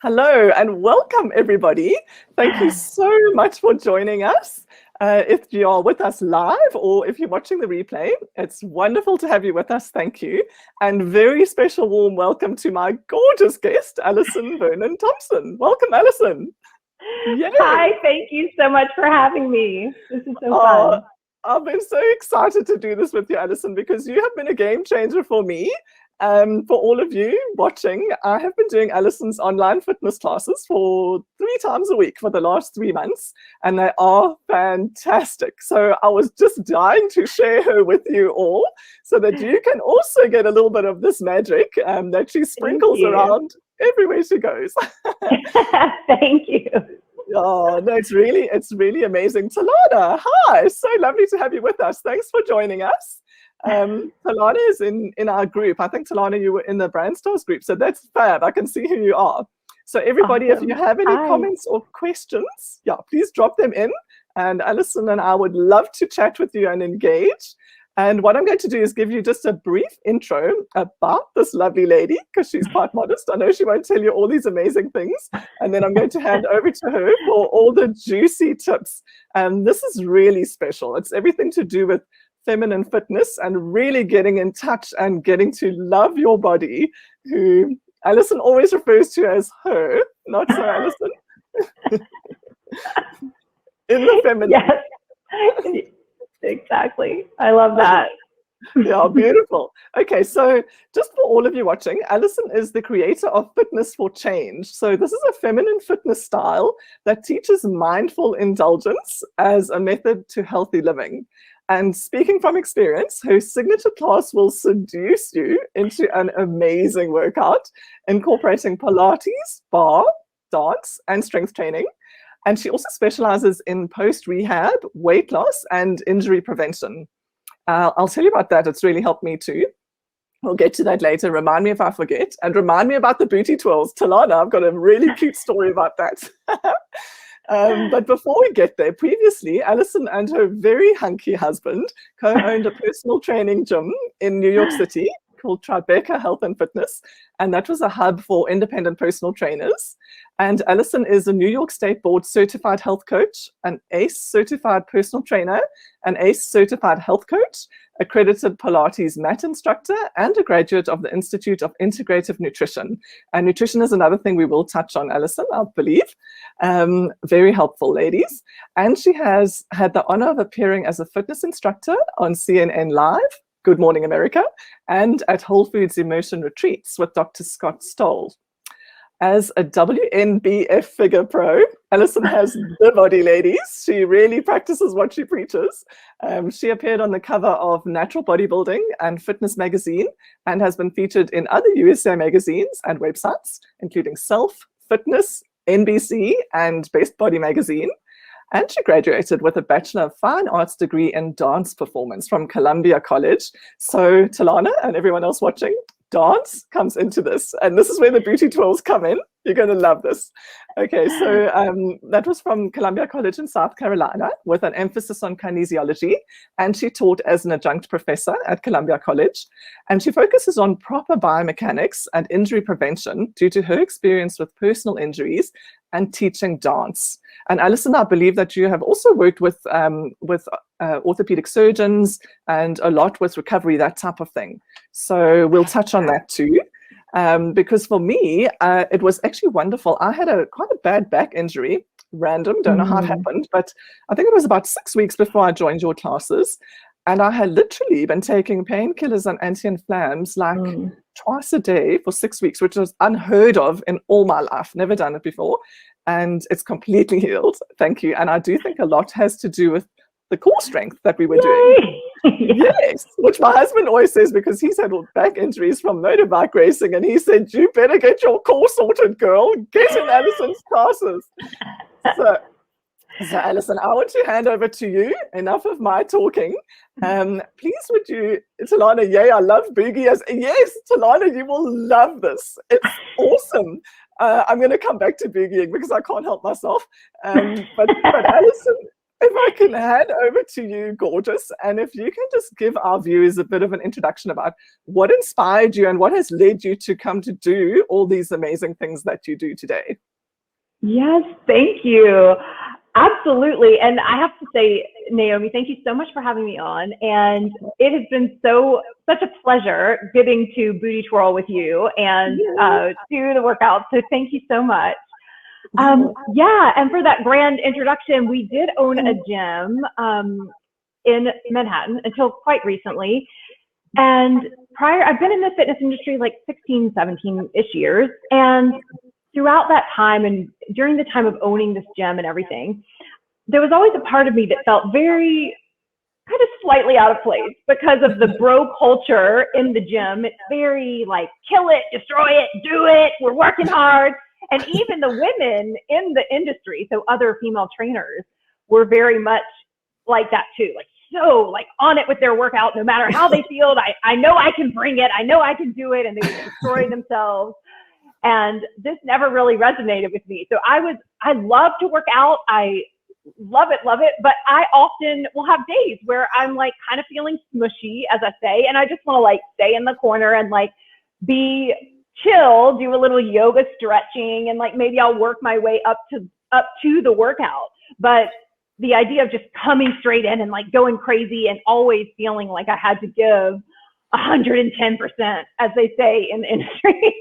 Hello and welcome, everybody. Thank you so much for joining us. If you are with us live or if you're watching the replay, it's wonderful to have you with us. Thank you. And very special warm welcome to my gorgeous guest, Alison Vernon Thompson. Welcome, Alison. Yay. Hi, thank you so much for having me. This is so fun. I've been so excited to do this with you, Alison, because you have been a game changer for me. For all of you watching, I have been doing Alison's online fitness classes for 3 times a week for the last 3 months, and they are fantastic. So I was just dying to share her with you all so that you can also get a little bit of this magic that she sprinkles around everywhere she goes. Thank you. Oh, no, it's really amazing. Talana, hi, so lovely to have you with us. Thanks for joining us. Talana is in our group. I think, Talana, you were in the Brand Stars group, so that's fab. I can see who you are. So everybody, awesome. If you have any comments or questions, please drop them in, and Alison and I would love to chat with you and engage. And what I'm going to do is give you just a brief intro about this lovely lady, because she's quite modest. I know she won't tell you all these amazing things. And then I'm going to hand over to her for all the juicy tips. And this is really special. It's everything to do with feminine fitness and really getting in touch and getting to love your body, who Alison always refers to as her, not so Alison. In the feminine. Yes. Exactly. I love that. Yeah, beautiful. Okay, so just for all of you watching, Alison is the creator of Fitness for Change. So this is a feminine fitness style that teaches mindful indulgence as a method to healthy living. And speaking from experience, her signature class will seduce you into an amazing workout, incorporating Pilates, bar, dance, and strength training. And she also specializes in post-rehab, weight loss, and injury prevention. I'll tell you about that. It's really helped me too. We'll get to that later. Remind me if I forget. And remind me about the booty twirls. Talana, I've got a really cute story about that. But before we get there, previously, Alison and her very hunky husband co-owned a personal training gym in New York City called Tribeca Health and Fitness, and that was a hub for independent personal trainers. And Alison is a New York State Board certified health coach, an ACE certified personal trainer, an ACE certified health coach, accredited Pilates mat instructor, and a graduate of the Institute of Integrative Nutrition. And nutrition is another thing we will touch on, Alison, I believe. Very helpful, ladies. And she has had the honor of appearing as a fitness instructor on CNN Live, Good Morning America, and at Whole Foods Immersion Retreats with Dr. Scott Stoll. As a WNBF figure pro, Alison has the body, ladies. She really practices what she preaches. She appeared on the cover of Natural Bodybuilding and Fitness magazine and has been featured in other USA magazines and websites, including Self, Fitness, NBC, and Best Body magazine. And she graduated with a Bachelor of Fine Arts degree in dance performance from Columbia College. So Talana and everyone else watching, dance comes into this. And this is where the booty twirls come in. You're going to love this. Okay, so that was from Columbia College in South Carolina with an emphasis on kinesiology. And she taught as an adjunct professor at Columbia College. And she focuses on proper biomechanics and injury prevention due to her experience with personal injuries and teaching dance. And Alison, I believe that you have also worked with orthopedic surgeons and a lot with recovery, that type of thing. So we'll touch on that too. Because for me, it was actually wonderful. I had quite a bad back injury, random, don't know how it happened, but I think it was about 6 weeks before I joined your classes. And I had literally been taking painkillers and anti-inflams like twice a day for 6 weeks, which was unheard of in all my life, never done it before. And it's completely healed, thank you. And I do think a lot has to do with the core strength that we were doing. Yes, which my husband always says because he's had back injuries from motorbike racing, and he said, you better get your core sorted, girl. Get in Alison's classes. So Alison, I want to hand over to you. Enough of my talking. Please would you, Talana, yay, I love boogie. Yes, Talana, you will love this. It's awesome. I'm going to come back to boogieing because I can't help myself. But Alison, if I can hand over to you, gorgeous, and if you can just give our viewers a bit of an introduction about what inspired you and what has led you to come to do all these amazing things that you do today. Yes, thank you. Absolutely. And I have to say, Naomi, thank you so much for having me on. And it has been such a pleasure getting to booty twirl with you and do the workout. So thank you so much. Yeah, and for that grand introduction, we did own a gym in Manhattan until quite recently. And I've been in the fitness industry like 16, 17-ish years. And throughout that time and during the time of owning this gym and everything, there was always a part of me that felt very kind of slightly out of place because of the bro culture in the gym. It's very like, kill it, destroy it, do it, we're working hard. And even the women in the industry, so other female trainers, were very much like that too. Like, so like on it with their workout, no matter how they feel. I know I can bring it. I know I can do it. And they would destroy themselves. And this never really resonated with me. So I love to work out. I love it. But I often will have days where I'm like kind of feeling smushy, as I say, and I just want to like stay in the corner and like be chill, do a little yoga stretching, and like maybe I'll work my way up to the workout. But the idea of just coming straight in and like going crazy and always feeling like I had to give 110%, as they say in the industry,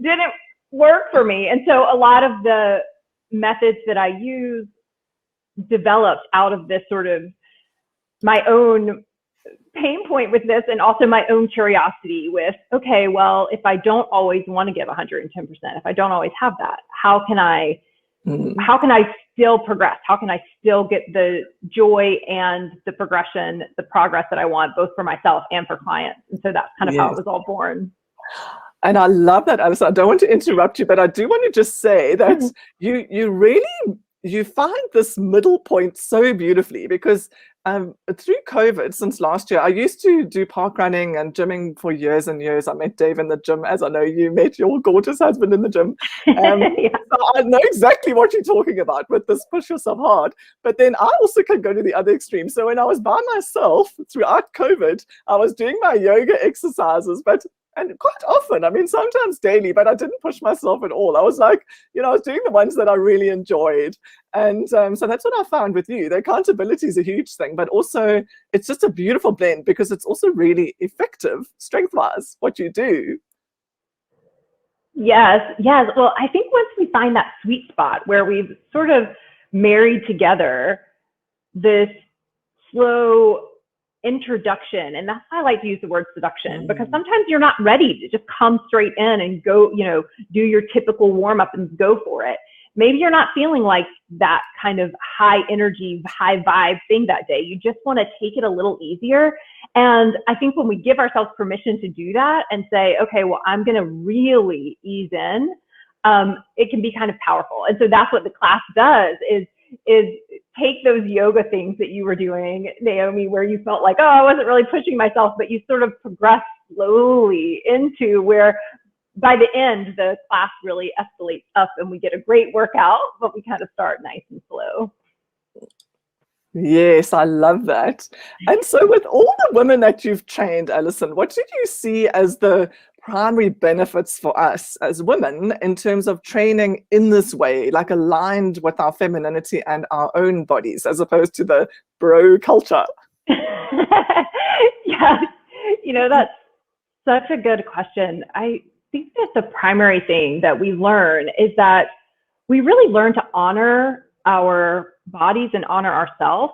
didn't work for me. And so a lot of the methods that I use developed out of this sort of my own pain point with this, and also my own curiosity with, okay, well, if I don't always want to give 110%, if I don't always have that, how can I still progress? How can I still get the joy and the progression, the progress that I want, both for myself and for clients? And so that's kind of how it was all born. And I love that, Alison. I don't want to interrupt you, but I do want to just say that you find this middle point so beautifully, because through COVID, since last year, I used to do park running and gymming for years and years. I met Dave in the gym, as I know you met your gorgeous husband in the gym. So I know exactly what you're talking about with this push yourself hard. But then I also can go to the other extreme. So when I was by myself throughout COVID, I was doing my yoga exercises, and quite often, I mean, sometimes daily, but I didn't push myself at all. I was like, I was doing the ones that I really enjoyed. And so that's what I found with you. The accountability is a huge thing, but also it's just a beautiful blend because it's also really effective, strength-wise, what you do. Yes. Well, I think once we find that sweet spot where we've sort of married together this slow introduction, and that's why I like to use the word seduction, because sometimes you're not ready to just come straight in and go, do your typical warm up and go for it. Maybe you're not feeling like that kind of high energy, high vibe thing that day. You just want to take it a little easier. And I think when we give ourselves permission to do that and say, okay, well, I'm going to really ease in, it can be kind of powerful. And so that's what the class does is take those yoga things that you were doing, Naomi, where you felt like, oh, I wasn't really pushing myself, but you sort of progress slowly into where by the end, the class really escalates up and we get a great workout, but we kind of start nice and slow. Yes, I love that. And so with all the women that you've trained, Alison, what did you see as the primary benefits for us as women in terms of training in this way, like aligned with our femininity and our own bodies, as opposed to the bro culture? Yeah, that's such a good question. I think that the primary thing that we learn is that we really learn to honor our bodies and honor ourselves.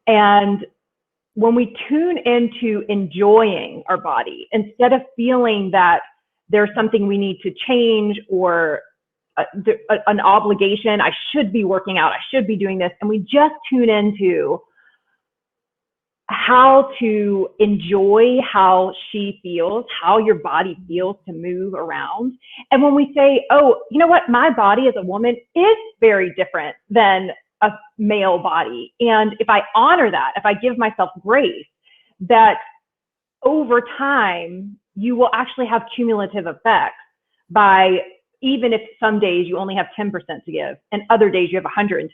And when we tune into enjoying our body, instead of feeling that there's something we need to change or an obligation, I should be working out, I should be doing this, and we just tune into how to enjoy how she feels, how your body feels to move around. And when we say, oh, you know what, my body as a woman is very different than a male body. And if I honor that, if I give myself grace, that over time, you will actually have cumulative effects by even if some days you only have 10% to give and other days you have 110%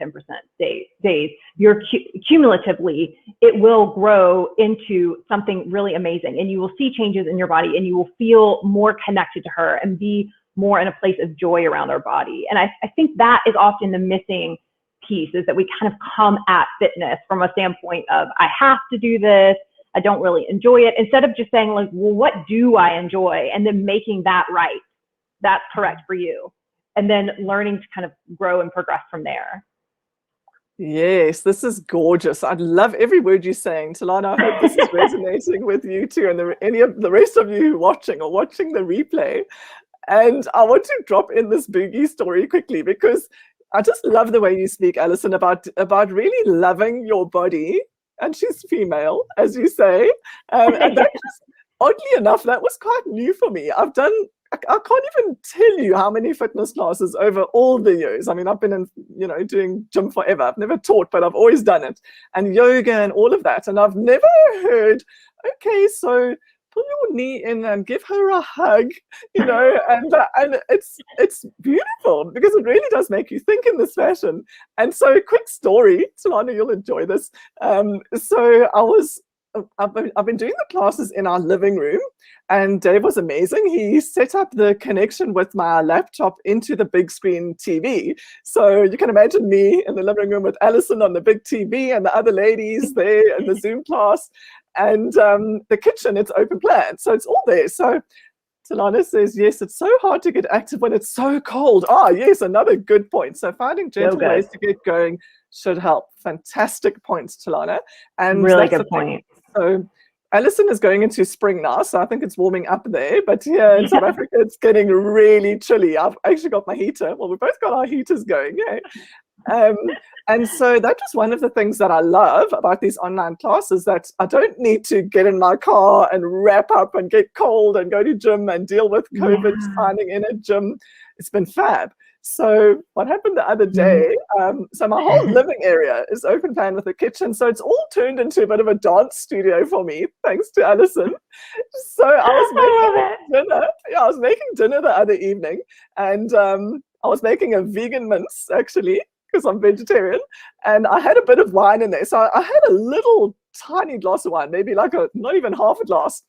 days, you're cumulatively, it will grow into something really amazing, and you will see changes in your body, and you will feel more connected to her and be more in a place of joy around our body. And I think that is often the missing piece, is that we kind of come at fitness from a standpoint of, I have to do this, I don't really enjoy it, instead of just saying like, well, what do I enjoy? And then making that right. That's correct for you. And then learning to kind of grow and progress from there. Yes, this is gorgeous. I love every word you're saying, Talana. I hope this is resonating with you too, and any of the rest of you watching or watching the replay. And I want to drop in this boogie story quickly, because I just love the way you speak, Alison, about really loving your body. And she's female, as you say. And that just, oddly enough, that was quite new for me. I can't even tell you how many fitness classes over all the years. I mean, I've been in, doing gym forever. I've never taught, but I've always done it. And yoga and all of that. And I've never heard, okay, so pull your knee in and give her a hug, and it's beautiful, because it really does make you think in this fashion. And so, quick story, Talana, you'll enjoy this. I've been doing the classes in our living room, and Dave was amazing. He set up the connection with my laptop into the big screen TV. So you can imagine me in the living room with Alison on the big TV and the other ladies there in the Zoom class. And the kitchen, it's open plan, so it's all there. So Talana says, yes, it's so hard to get active when it's so cold. Ah, yes, another good point. So finding gentle ways to get going should help. Fantastic points, Talana. And really good point. So Alison is going into spring now, so I think it's warming up there. But here in South Africa, it's getting really chilly. I've actually got my heater. Well, we've both got our heaters going, yeah. And so that was one of the things that I love about these online classes, that I don't need to get in my car and wrap up and get cold and go to gym and deal with COVID signing in a gym. It's been fab. So what happened the other day, so my whole living area is open plan with a kitchen. So it's all turned into a bit of a dance studio for me, thanks to Alison. So I was making dinner. Yeah, I was making dinner the other evening, and I was making a vegan mince, actually, because I'm vegetarian, and I had a bit of wine in there. So I had a little tiny glass of wine, maybe like not even half a glass.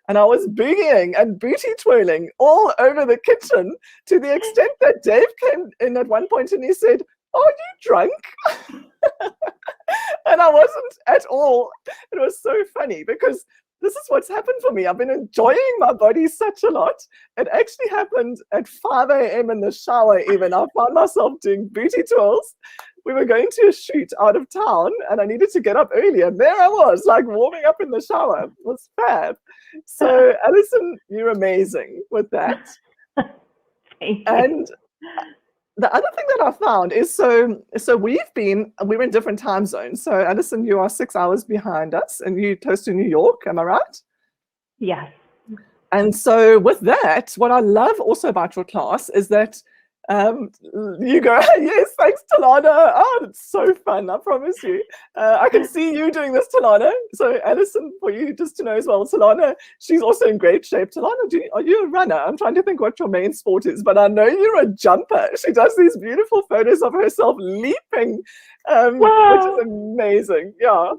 And I was boogieing and booty twirling all over the kitchen, to the extent that Dave came in at one point and he said, "Are you drunk?" And I wasn't at all. It was so funny, because this is what's happened for me. I've been enjoying my body such a lot. It actually happened at 5 a.m. in the shower even. I found myself doing booty twirls. We were going to a shoot out of town, and I needed to get up early. And there I was, like warming up in the shower. It was fab. So, Alison, you're amazing with that. And the other thing that I found is, so we're in different time zones. So, Alison, you are 6 hours behind us, and you're close to New York. Am I right? Yes. And so with that, what I love also about your class is that you go, yes, thanks, Talana. Oh, it's so fun, I promise you. I can see you doing this, Talana. So Alison, for you just to know as well, Talana, she's also in great shape. Talana, are you a runner? I'm trying to think what your main sport is, but I know you're a jumper. She does these beautiful photos of herself leaping, which is amazing. Yeah.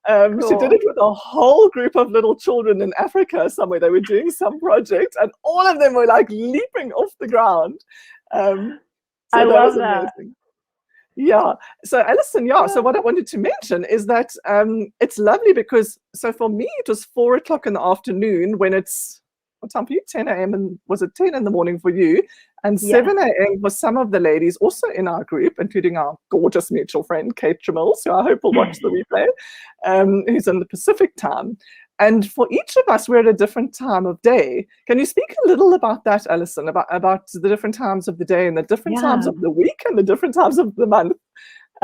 Cool. She did it with a whole group of little children in Africa somewhere. They were doing some project, and all of them were like leaping off the ground. So I love that. Yeah. So Alison, so what I wanted to mention is that it's lovely, because so for me it was 4 o'clock in the afternoon when it's, what time for you? 10 a.m. and was it 10 in the morning for you? And 7 a.m. for some of the ladies also in our group, including our gorgeous mutual friend, Kate Trammell, who I hope will watch the replay, who's in the Pacific time. And for each of us, we're at a different time of day. Can you speak a little about that, Alison, about the different times of the day and the different times of the week and the different times of the month?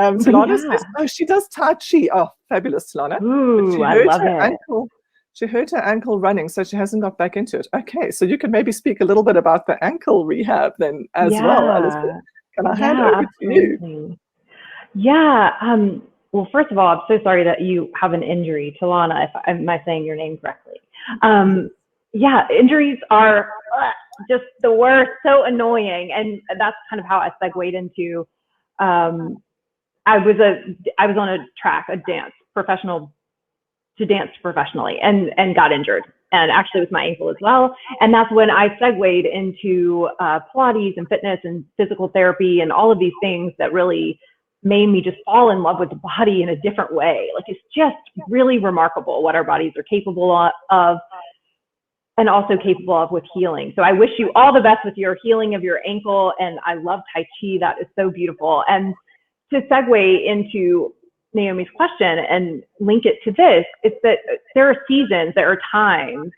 Talana says, oh, she does Tai Chi. Oh, fabulous, Talana. Ooh, I love it. She hurt her ankle running, so she hasn't got back into it. Okay, so you can maybe speak a little bit about the ankle rehab then as well, Alison. Can I hand over to you? Yeah. Well, first of all, I'm so sorry that you have an injury, Talana, if am I saying your name correctly? Yeah, injuries are just the worst, so annoying. And that's kind of how I segued into, I was on a track, a dance professionally, and got injured. And actually with my ankle as well. And that's when I segued into Pilates and fitness and physical therapy and all of these things that really made me just fall in love with the body in a different way. Like, it's just really remarkable what our bodies are capable of, and also capable of with healing. So I wish you all the best with your healing of your ankle. And I love Tai Chi. That is so beautiful. And to segue into Naomi's question and link it to this, it's that there are seasons, there are times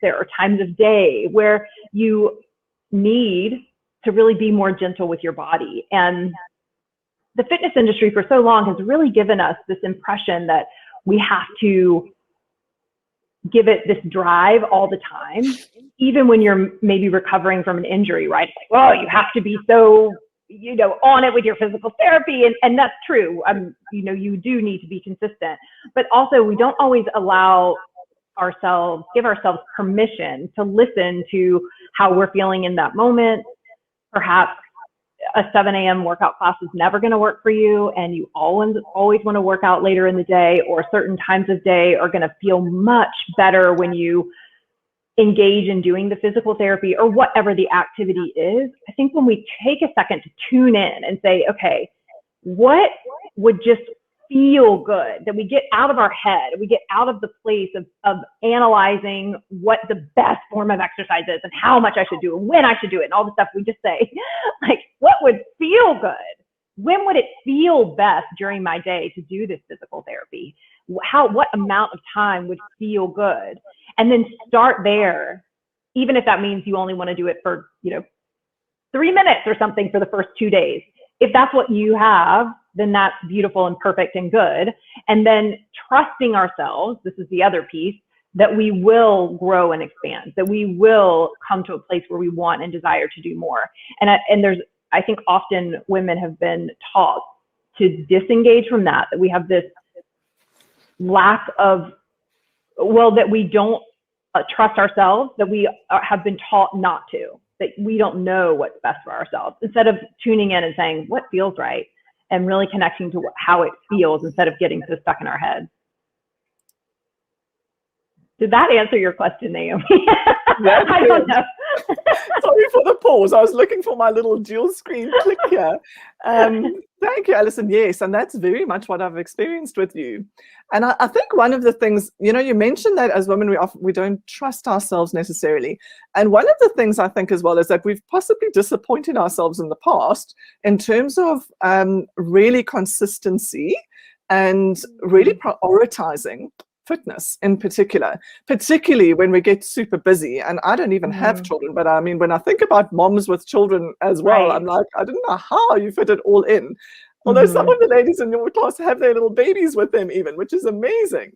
of day where you need to really be more gentle with your body. And the fitness industry for so long has really given us this impression that we have to give it this drive all the time, even when you're maybe recovering from an injury, right? It's like, well, you have to be so, on it with your physical therapy. And that's true. You do need to be consistent, but also we don't always give ourselves permission to listen to how we're feeling in that moment. Perhaps a 7 a.m. workout class is never going to work for you, and you always want to work out later in the day, or certain times of day are going to feel much better when you engage in doing the physical therapy or whatever the activity is. I think when we take a second to tune in and say, okay, what would just feel good, that we get out of our head, we get out of the place of analyzing what the best form of exercise is and how much I should do and when I should do it and all the stuff. We just say, like, what would feel good? When would it feel best during my day to do this physical therapy? What amount of time would feel good? And then start there, even if that means you only want to do it for, 3 minutes or something for the first 2 days. If that's what you have, then that's beautiful and perfect and good. And then trusting ourselves, this is the other piece, that we will grow and expand, that we will come to a place where we want and desire to do more. And I think often women have been taught to disengage from that we have this lack of, that we don't trust ourselves, that we have been taught not to, that we don't know what's best for ourselves, instead of tuning in and saying, what feels right? And really connecting to how it feels instead of getting so stuck in our heads. Did that answer your question, Naomi? I don't know. Sorry for the pause. I was looking for my little dual screen click here. Thank you, Alison. Yes, and that's very much what I've experienced with you. And I think one of the things, you mentioned that as women, we don't trust ourselves necessarily. And one of the things I think as well is that we've possibly disappointed ourselves in the past in terms of really consistency and really prioritizing fitness in particularly when we get super busy. And I don't even have children, but I mean, when I think about moms with children as well, I'm like, I don't know how you fit it all in. Although some of the ladies in your class have their little babies with them even, which is amazing.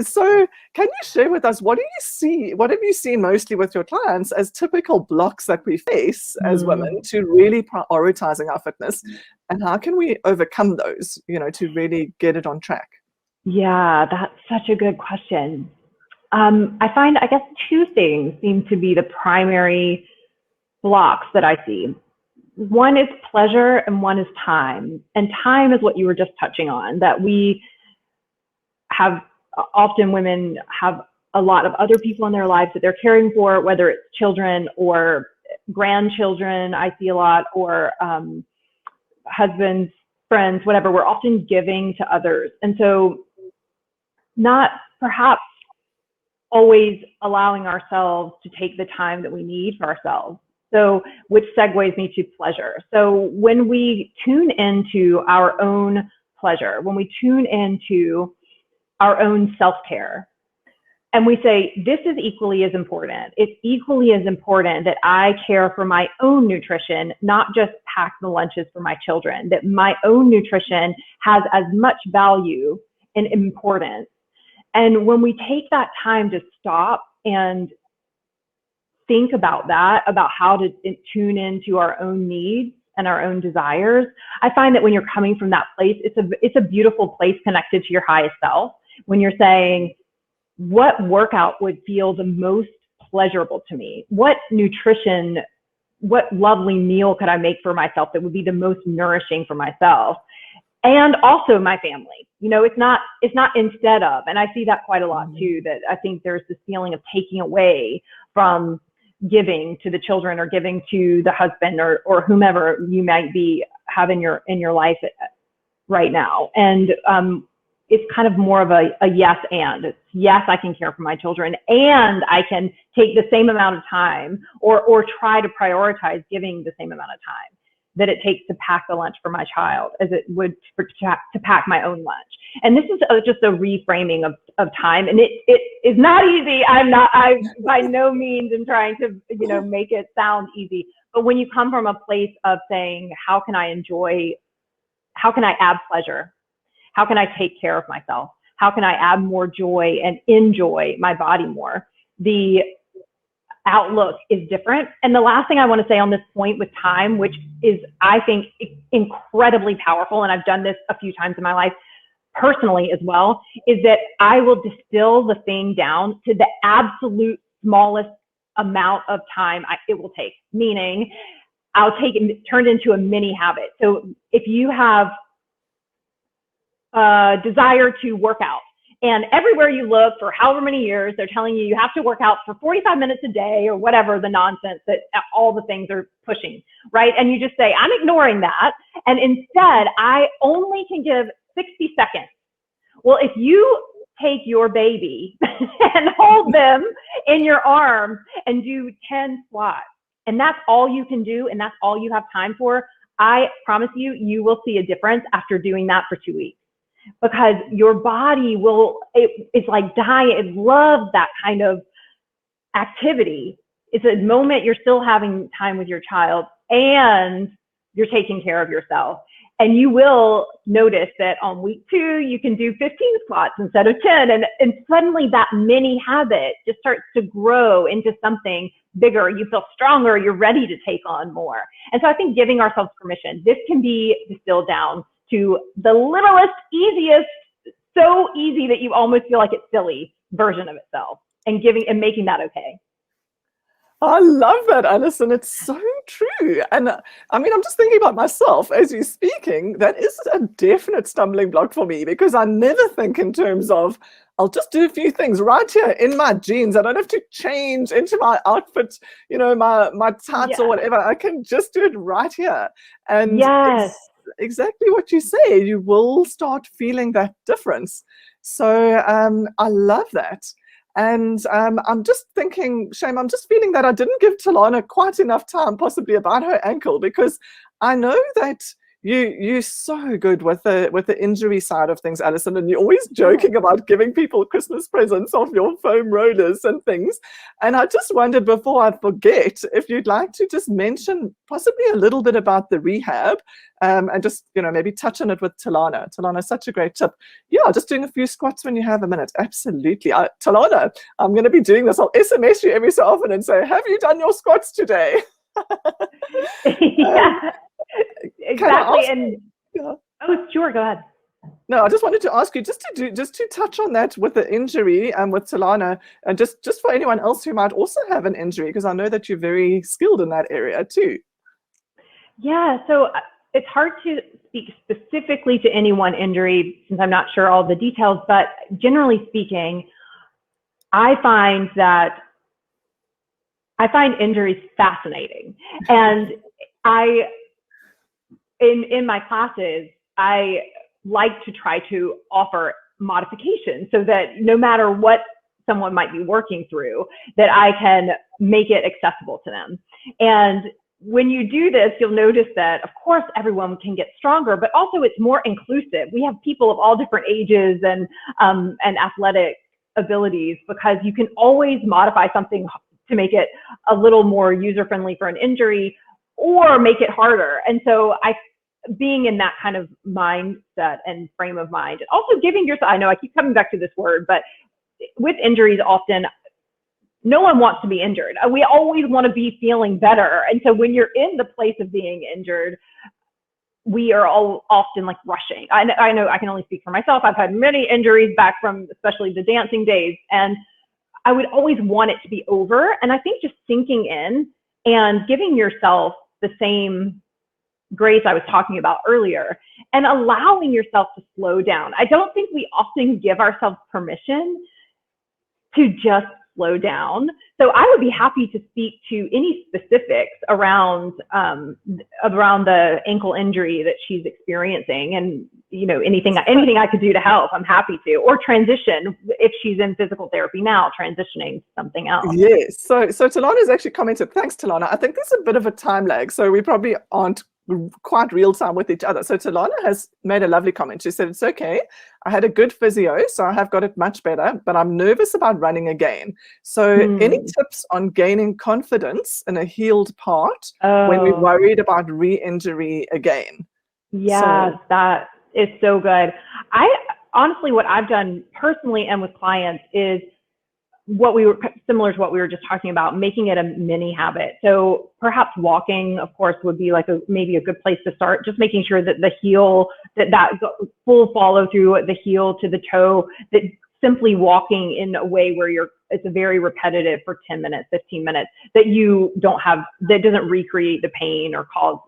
So can you share with us, what have you seen mostly with your clients as typical blocks that we face as women to really prioritizing our fitness, and how can we overcome those, to really get it on track? Yeah, that's such a good question. I find, I guess, two things seem to be the primary blocks that I see. One is pleasure and one is time. And time is what you were just touching on, that we have, often women have a lot of other people in their lives that they're caring for, whether it's children or grandchildren, I see a lot, or husbands, friends, whatever. We're often giving to others. And so not perhaps always allowing ourselves to take the time that we need for ourselves. So, which segues me to pleasure. So when we tune into our own pleasure, when we tune into our own self-care, and we say, this is equally as important. It's equally as important that I care for my own nutrition, not just pack the lunches for my children, that my own nutrition has as much value and importance. And when we take that time to stop and think about that, about how to tune into our own needs and our own desires, I find that when you're coming from that place, it's a beautiful place connected to your highest self. When you're saying, what workout would feel the most pleasurable to me? What nutrition, what lovely meal could I make for myself that would be the most nourishing for myself? And also my family. You know, it's not instead of, and I see that quite a lot too, that I think there's this feeling of taking away from giving to the children or giving to the husband or whomever you might be having in your life right now. And it's kind of more of a yes and. It's, yes, I can care for my children, and I can take the same amount of time or try to prioritize giving the same amount of time that it takes to pack the lunch for my child as it would to pack my own lunch. And this is just a reframing of time. And it is not easy. I by no means am trying to, you know, make it sound easy. But when you come from a place of saying, how can I add pleasure? How can I take care of myself? How can I add more joy and enjoy my body more? The outlook is different. And the last thing I want to say on this point with time, which is, I think, incredibly powerful, and I've done this a few times in my life personally as well, is that I will distill the thing down to the absolute smallest amount of time it will take. Meaning, I'll take it turned into a mini habit. So if you have a desire to work out, and everywhere you look for however many years, they're telling you have to work out for 45 minutes a day or whatever the nonsense that all the things are pushing, right? And you just say, I'm ignoring that. And instead, I only can give 60 seconds. Well, if you take your baby and hold them in your arms and do 10 squats, and that's all you can do, and that's all you have time for, I promise you, you will see a difference after doing that for 2 weeks. Because your body it's like dying. It loves that kind of activity. It's a moment you're still having time with your child and you're taking care of yourself. And you will notice that on week 2, you can do 15 squats instead of 10. And suddenly that mini habit just starts to grow into something bigger. You feel stronger. You're ready to take on more. And so I think giving ourselves permission, this can be distilled down to the littlest, easiest, so easy that you almost feel like it's silly version of itself, and making that okay. I love that, Alison. It's so true. And I mean, I'm just thinking about myself as you're speaking. That is a definite stumbling block for me, because I never think in terms of, I'll just do a few things right here in my jeans. I don't have to change into my outfit, you know, my tights or whatever. I can just do it right here. And yes, exactly what you say, you will start feeling that difference. So I love that. And I'm just thinking, Shame, I'm just feeling that I didn't give Talana quite enough time possibly about her ankle, because I know that you're so good with the injury side of things, Alison, and you're always joking about giving people Christmas presents of your foam rollers and things. And I just wondered, before I forget, if you'd like to just mention possibly a little bit about the rehab, and just, you know, maybe touch on it with Talana. Talana, such a great tip. Yeah, just doing a few squats when you have a minute. Absolutely. Talana, I'm going to be doing this. I'll SMS you every so often and say, have you done your squats today? Yeah. Exactly. And oh, sure, go ahead. No, I just wanted to ask you just to touch on that with the injury and with Talana, and just for anyone else who might also have an injury, because I know that you're very skilled in that area too. Yeah, so it's hard to speak specifically to any one injury since I'm not sure all the details, but generally speaking, I find injuries fascinating. And in my classes, I like to try to offer modifications so that no matter what someone might be working through, that I can make it accessible to them. And when you do this, you'll notice that, of course, everyone can get stronger, but also it's more inclusive. We have people of all different ages and athletic abilities, because you can always modify something to make it a little more user-friendly for an injury or make it harder. And so being in that kind of mindset and frame of mind, and also giving yourself, I know I keep coming back to this word, but with injuries, often no one wants to be injured. We always want to be feeling better. And so when you're in the place of being injured, we are all often like rushing. I know I can only speak for myself. I've had many injuries back from especially the dancing days. And I would always want it to be over. And I think just sinking in and giving yourself the same grace I was talking about earlier and allowing yourself to slow down. I don't think we often give ourselves permission to just slow down. So I would be happy to speak to any specifics around the ankle injury that she's experiencing, and anything I could do to help, I'm happy to. Or transition if she's in physical therapy now, transitioning to something else. Yes. So Talana's actually commented. Thanks, Talana. I think there's a bit of a time lag, so we probably aren't quite real time with each other. So Talana has made a lovely comment. She said, it's okay. I had a good physio, so I have got it much better, but I'm nervous about running again. So any tips on gaining confidence in a healed part when we're worried about re-injury again? Yes, that is so good. Honestly, what I've done personally and with clients is similar to what we were just talking about, making it a mini habit. So perhaps walking, of course, would be like maybe a good place to start. Just making sure that the heel, that full follow through the heel to the toe, that simply walking in a way where it's a very repetitive for 10 minutes, 15 minutes, that doesn't recreate the pain or cause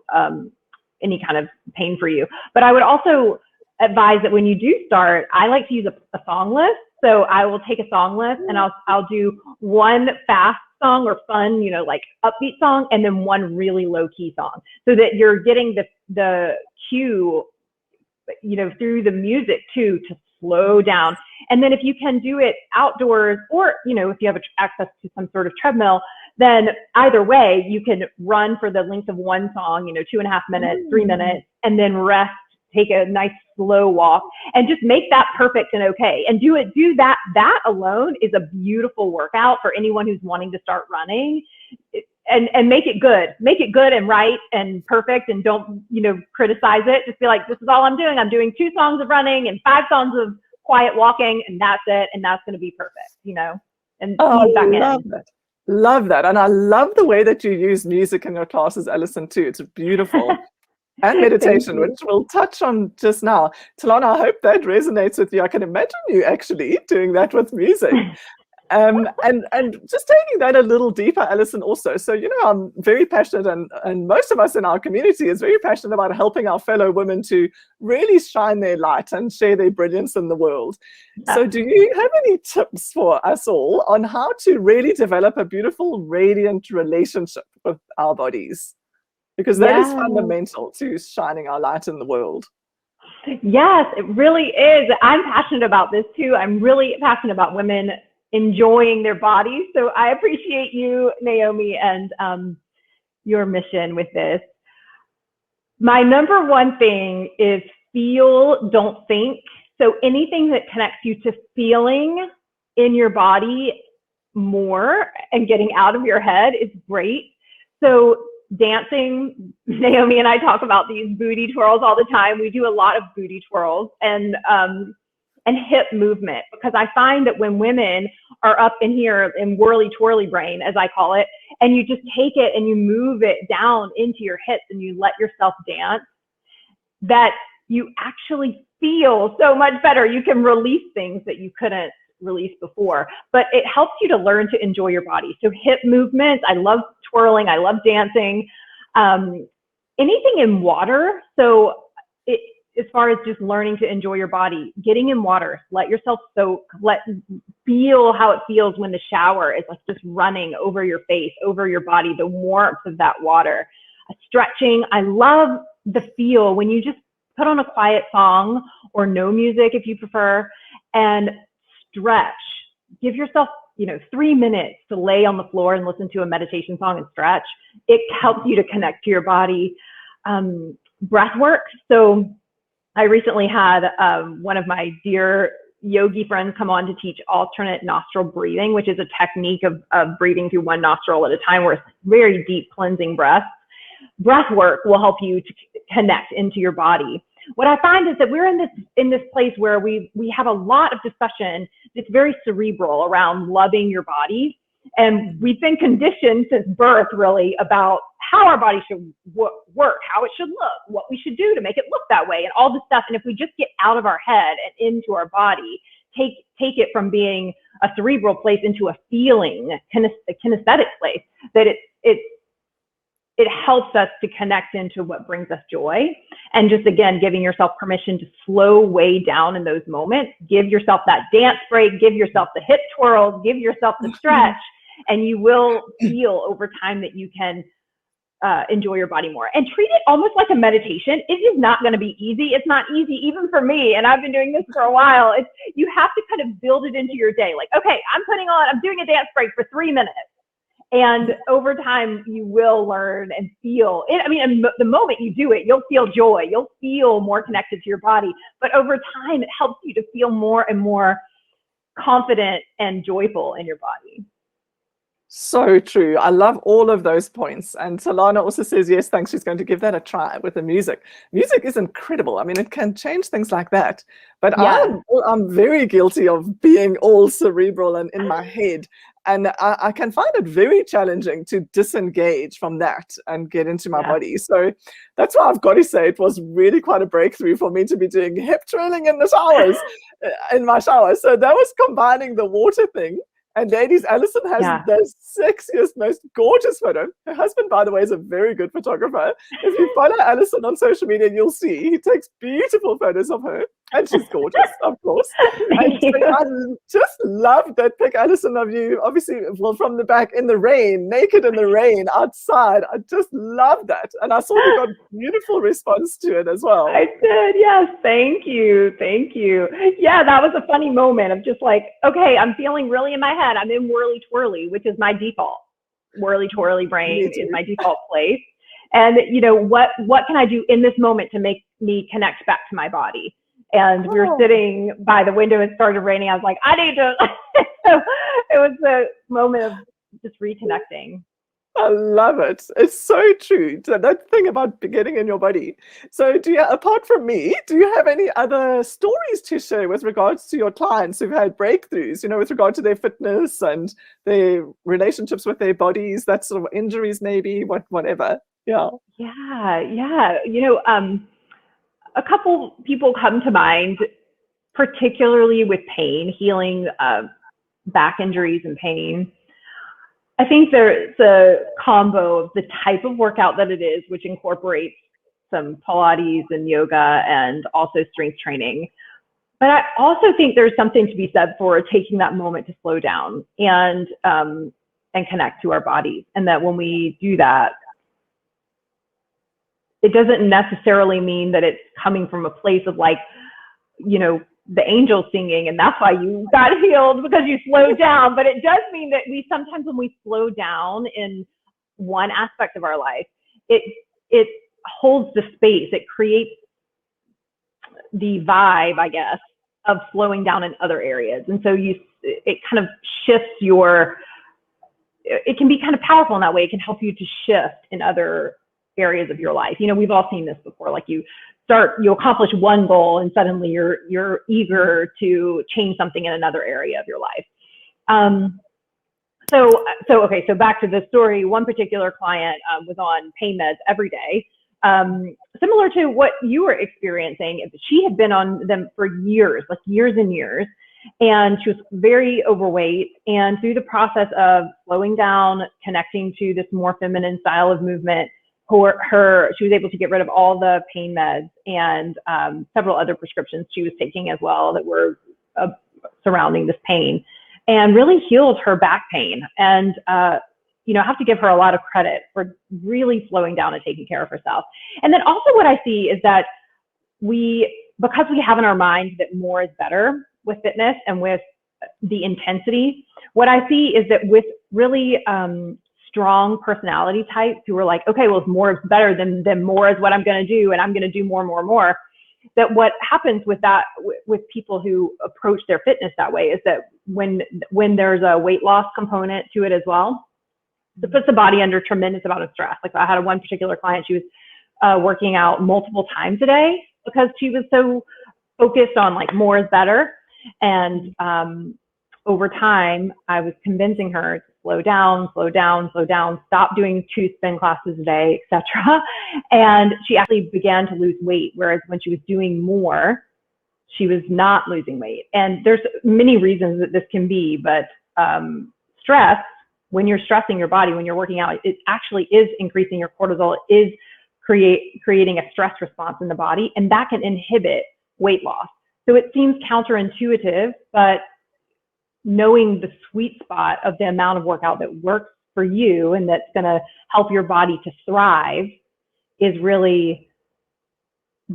any kind of pain for you. But I would also advise that when you do start, I like to use a song list. So I will take a song list and I'll do one fast song or fun, like upbeat song, and then one really low key song, so that you're getting the cue, through the music too, to slow down. And then if you can do it outdoors, or, if you have access to some sort of treadmill, then either way, you can run for the length of one song, 2.5 minutes, 3 minutes, and then rest, take a nice slow walk, and just make that perfect and okay. And do that. That alone is a beautiful workout for anyone who's wanting to start running. And make it good and right and perfect, and don't, criticize it. Just be like, this is all I'm doing. I'm doing 2 songs of running and 5 songs of quiet walking, and that's it. And that's going to be perfect, and ease back in. Love that. And I love the way that you use music in your classes, Alison, too. It's beautiful. And meditation, which we'll touch on just now. Talana, I hope that resonates with you. I can imagine you actually doing that with music. And just taking that a little deeper, Alison, also. So, I'm very passionate, and most of us in our community is very passionate about helping our fellow women to really shine their light and share their brilliance in the world. So do you have any tips for us all on how to really develop a beautiful, radiant relationship with our bodies? Because that is fundamental to shining our light in the world. Yes, it really is. I'm passionate about this too. I'm really passionate about women enjoying their bodies. So I appreciate you, Naomi, and your mission with this. My number one thing is feel, don't think. So anything that connects you to feeling in your body more and getting out of your head is great. So dancing, Naomi and I talk about these booty twirls all the time. We do a lot of booty twirls and hip movement, because I find that when women are up in here in whirly twirly brain, as I call it, and you just take it and you move it down into your hips and you let yourself dance, that you actually feel so much better. You can release things that you couldn't release before, but it helps you to learn to enjoy your body. So hip movements, I love twirling, I love dancing, anything in water. So as far as just learning to enjoy your body, getting in water, let yourself soak, feel how it feels when the shower is like just running over your face, over your body, the warmth of that water. Stretching, I love the feel when you just put on a quiet song or no music if you prefer, and stretch. Give yourself 3 minutes to lay on the floor and listen to a meditation song and stretch. It helps you to connect to your body. Breath work. So I recently had one of my dear yogi friends come on to teach alternate nostril breathing, which is a technique of breathing through one nostril at a time, where it's very deep cleansing breath. Breath work will help you to connect into your body. What I find is that we're in this place where we have a lot of discussion that's very cerebral around loving your body. And we've been conditioned since birth, really, about how our body should work, how it should look, what we should do to make it look that way, and all this stuff. And if we just get out of our head and into our body, take it from being a cerebral place into a feeling, a kinesthetic place, that it helps us to connect into what brings us joy. And just, again, giving yourself permission to slow way down in those moments. Give yourself that dance break, give yourself the hip twirls, give yourself the stretch, and you will feel over time that you can enjoy your body more. And treat it almost like a meditation. It is not going to be easy. It's not easy even for me, and I've been doing this for a while. You have to kind of build it into your day. Like, okay, I'm doing a dance break for 3 minutes. And over time, you will learn and feel it. I mean, the moment you do it, you'll feel joy. You'll feel more connected to your body. But over time, it helps you to feel more and more confident and joyful in your body. So true. I love all of those points. And Talana also says, yes, thanks. She's going to give that a try with the music. Music is incredible. I mean, it can change things like that. But Yeah. I'm very guilty of being all cerebral and in my head. And I can find it very challenging to disengage from that and get into my body. So that's why I've got to say it was really quite a breakthrough for me to be doing hip twirling in the showers, in my shower. So that was combining the water thing. And ladies, Alison has the sexiest, most gorgeous photo. Her husband, by the way, is a very good photographer. If you follow Alison on social media, you'll see he takes beautiful photos of her. And she's gorgeous, of course. And so I just love that pic, Alison, of you, obviously, well, from the back in the rain, naked in the rain, outside. I just love that. And I saw you got beautiful response to it as well. I did, yes. Thank you. Thank you. Yeah, that was a funny moment of just like, okay, I'm feeling really in my head. I'm in whirly twirly, which is my default. Whirly twirly brain is my default place. And, you know, what can I do in this moment to make me connect back to my body? And we were sitting by the window. It started raining. I was like, I need to. So it was a moment of just reconnecting. I love it. It's so true. So that thing about getting in your body. So apart from me, do you have any other stories to share with regards to your clients who've had breakthroughs, you know, with regard to their fitness and their relationships with their bodies, that sort of injuries, maybe, whatever? Yeah. Yeah. You know, a couple people come to mind, particularly with pain, healing back injuries and pain. I think there's a combo of the type of workout that it is, which incorporates some Pilates and yoga and also strength training. But I also think there's something to be said for taking that moment to slow down and connect to our bodies. And that when we do that, it doesn't necessarily mean that it's coming from a place of like, you know, the angels singing, and that's why you got healed because you slowed down. But it does mean that sometimes when we slow down in one aspect of our life, it holds the space. It creates the vibe, I guess, of slowing down in other areas. And so it kind of shifts it can be kind of powerful in that way. It can help you to shift in other areas of your life. You know, we've all seen this before. Like you accomplish one goal and suddenly you're eager to change something in another area of your life. So back to the story. One particular client was on pain meds every day, similar to what you were experiencing. She had been on them for years, like years and years, and she was very overweight. And through the process of slowing down, connecting to this more feminine style of movement, she was able to get rid of all the pain meds and several other prescriptions she was taking as well that were surrounding this pain, and really healed her back pain. And you know, I have to give her a lot of credit for really slowing down and taking care of herself. And then also what I see is that because we have in our mind that more is better with fitness and with the intensity, what I see is that with really strong personality types who are like, okay, well, if more is better, then more is what I'm going to do, and I'm going to do more, that what happens with that, with people who approach their fitness that way, is that when there's a weight loss component to it as well, it puts the body under tremendous amount of stress. Like I had one particular client, she was working out multiple times a day because she was so focused on like more is better. And over time, I was convincing her to slow down, stop doing 2 spin classes a day, etc. And she actually began to lose weight. Whereas when she was doing more, she was not losing weight. And there's many reasons that this can be, but stress, when you're stressing your body, when you're working out, it actually is increasing your cortisol, it is creating a stress response in the body, and that can inhibit weight loss. So it seems counterintuitive, but knowing the sweet spot of the amount of workout that works for you and that's going to help your body to thrive is really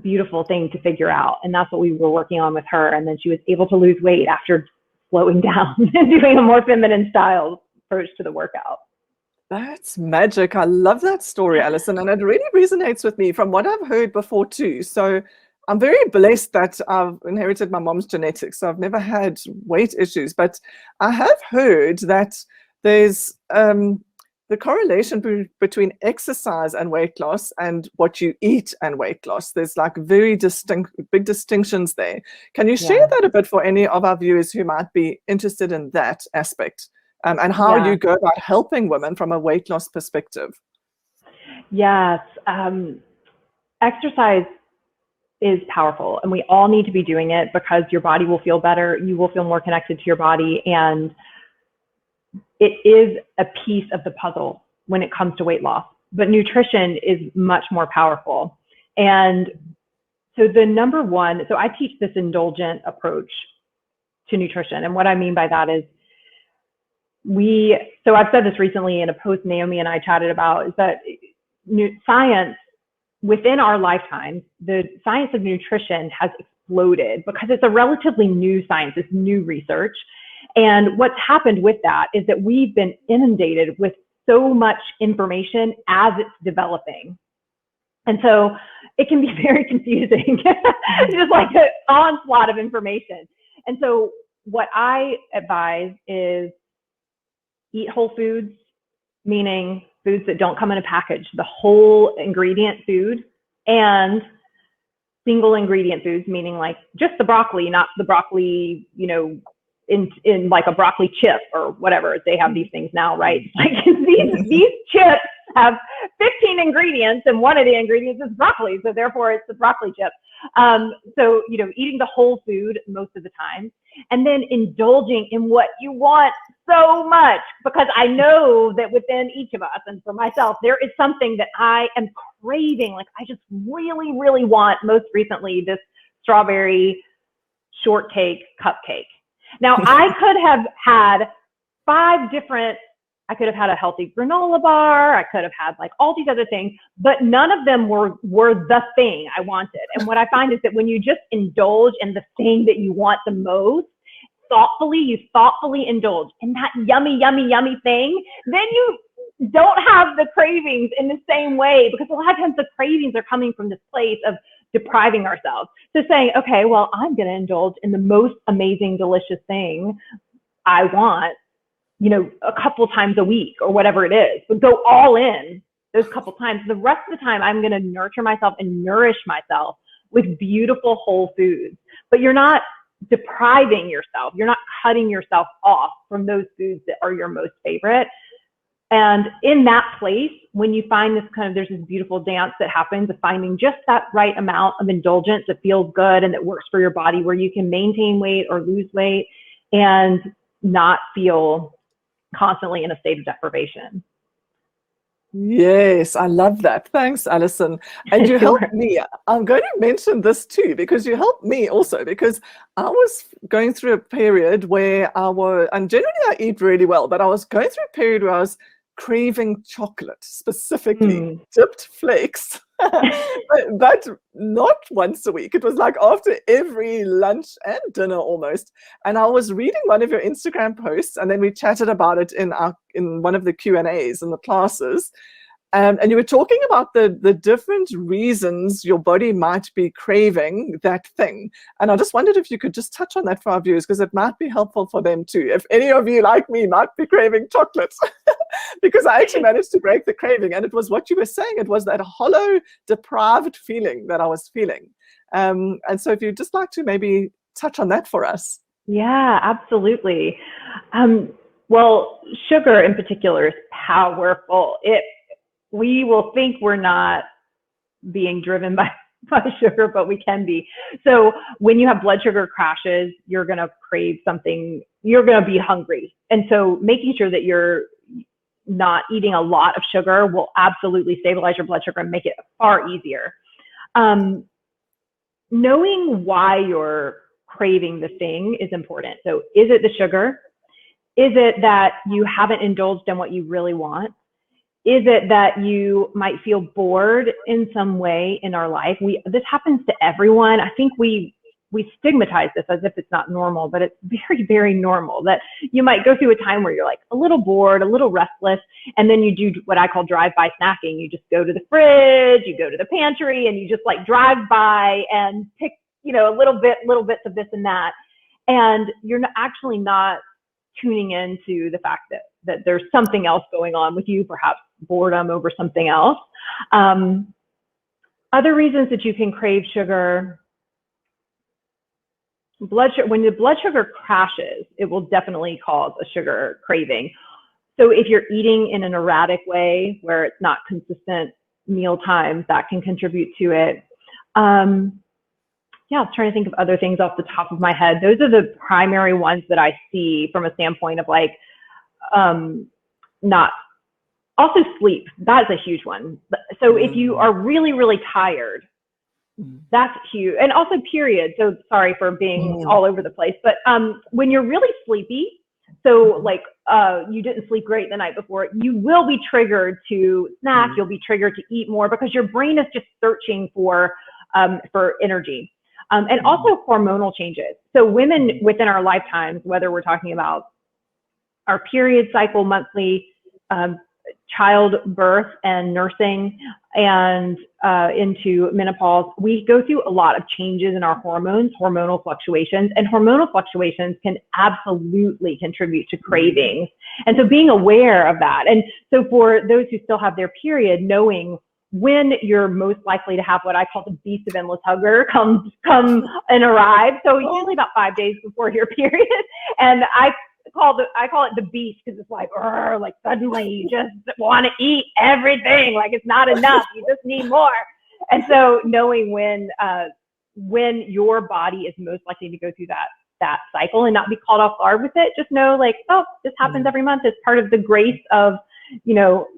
beautiful thing to figure out. And that's what we were working on with her. And then she was able to lose weight after slowing down and doing a more feminine style approach to the workout. That's magic. I love that story, Alison, and it really resonates with me from what I've heard before too. So I'm very blessed that I've inherited my mom's genetics, so I've never had weight issues, but I have heard that there's the correlation between exercise and weight loss and what you eat and weight loss. There's like very big distinctions there. Can you share that a bit for any of our viewers who might be interested in that aspect? And how you go about helping women from a weight loss perspective? Yes, exercise is powerful, and we all need to be doing it because your body will feel better, you will feel more connected to your body, and it is a piece of the puzzle when it comes to weight loss. But nutrition is much more powerful. And so the number one, so I teach this indulgent approach to nutrition, and what I mean by that is so I've said this recently in a post Naomi and I chatted about, is that science within our lifetime, the science of nutrition has exploded because it's a relatively new science, it's new research. And what's happened with that is that we've been inundated with so much information as it's developing. And so it can be very confusing, just like an onslaught of information. And so what I advise is eat whole foods, meaning foods that don't come in a package, the whole ingredient food, and single ingredient foods, meaning like just the broccoli, not the broccoli, you know, in like a broccoli chip or whatever. They have these things now, right? Like these chips have 15 ingredients and one of the ingredients is broccoli. So therefore it's a broccoli chip. So, you know, eating the whole food most of the time, and then indulging in what you want so much, because I know that within each of us and for myself, there is something that I am craving. Like I just really, really want, most recently, this strawberry shortcake cupcake. Now I could have had I could have had a healthy granola bar. I could have had like all these other things, but none of them were the thing I wanted. And what I find is that when you just indulge in the thing that you want the most, you thoughtfully indulge in that yummy, yummy, yummy thing, then you don't have the cravings in the same way, because a lot of times the cravings are coming from this place of depriving ourselves. So saying, okay, well, I'm going to indulge in the most amazing, delicious thing I want, you know, a couple times a week or whatever it is, but go all in those couple times. The rest of the time, I'm going to nurture myself and nourish myself with beautiful whole foods. But you're not depriving yourself. You're not cutting yourself off from those foods that are your most favorite. And in that place, when you find this there's this beautiful dance that happens of finding just that right amount of indulgence that feels good and that works for your body, where you can maintain weight or lose weight and not feel constantly in a state of deprivation. Yes, I love that. Thanks, Alison. And you helped me. I'm going to mention this too, because you helped me also, because I was going through a period where and generally I eat really well, but I was going through a period where I was craving chocolate, specifically dipped flakes, but not once a week. It was like after every lunch and dinner almost. And I was reading one of your Instagram posts, and then we chatted about it in one of the Q&As in the classes. And you were talking about the different reasons your body might be craving that thing. And I just wondered if you could just touch on that for our viewers, because it might be helpful for them too. If any of you, like me, might be craving chocolate, because I actually managed to break the craving. And it was what you were saying. It was that hollow, deprived feeling that I was feeling. And so if you'd just like to maybe touch on that for us. Yeah, absolutely. Well, sugar in particular is powerful. We will think we're not being driven by by sugar, but we can be. So when you have blood sugar crashes, you're going to crave something, you're going to be hungry. And so making sure that you're not eating a lot of sugar will absolutely stabilize your blood sugar and make it far easier. Knowing why you're craving the thing is important. So is it the sugar? Is it that you haven't indulged in what you really want? Is it that you might feel bored in some way in our life? This happens to everyone. I think we stigmatize this as if it's not normal, but it's very, very normal that you might go through a time where you're like a little bored, a little restless, and then you do what I call drive-by snacking. You just go to the fridge, you go to the pantry, and you just like drive by and pick, little bits of this and that. And you're actually not tuning into the fact that there's something else going on with you, perhaps boredom over something else. Other reasons that you can crave sugar, when the blood sugar crashes, it will definitely cause a sugar craving. So if you're eating in an erratic way where it's not consistent meal times, that can contribute to it. Yeah, I was trying to think of other things off the top of my head. Those are the primary ones that I see from a standpoint of like, not, also sleep. That's a huge one. So if you are really, really tired, that's huge. And also period. So sorry for being all over the place, but when you're really sleepy, so like you didn't sleep great the night before, you will be triggered to snack, you'll be triggered to eat more because your brain is just searching for energy. And also hormonal changes. So women within our lifetimes, whether we're talking about our period cycle, monthly, childbirth and nursing, and into menopause, we go through a lot of changes in our hormones, hormonal fluctuations, and hormonal fluctuations can absolutely contribute to cravings. And so being aware of that. And so for those who still have their period, knowing when you're most likely to have what I call the beast of endless hunger come and arrive. So usually about 5 days before your period. And I call it the beast because it's like suddenly you just want to eat everything. Like it's not enough. You just need more. And so knowing when your body is most likely to go through that cycle and not be caught off guard with it, just know like, oh, this happens every month. It's part of the grace of,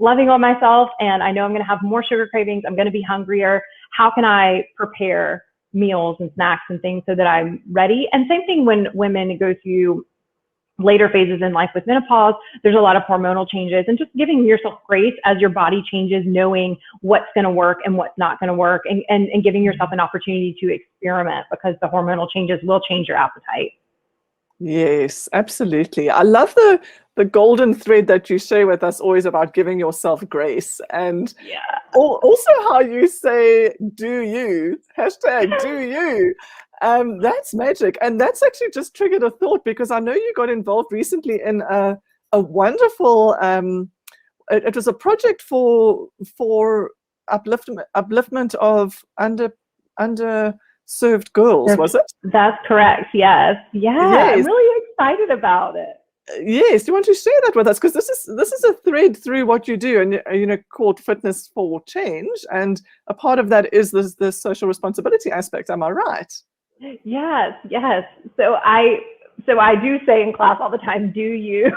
loving on myself. And I know I'm going to have more sugar cravings. I'm going to be hungrier. How can I prepare meals and snacks and things so that I'm ready? And same thing when women go through later phases in life with menopause, there's a lot of hormonal changes, and just giving yourself grace as your body changes, knowing what's going to work and what's not going to work, and giving yourself an opportunity to experiment because the hormonal changes will change your appetite. Yes, absolutely. I love the golden thread that you share with us always about giving yourself grace, and also how you say do you, hashtag do you. That's magic. And that's actually just triggered a thought, because I know you got involved recently in a wonderful, it was a project for upliftment of underserved girls, was it? That's correct. Yes. Yeah. Yes. I'm really excited about it. Yes. Do you want to share that with us? Because this is a thread through what you do, and called Fitness for Change, and a part of that is the social responsibility aspect. Am I right? Yes. So I do say in class all the time, do you?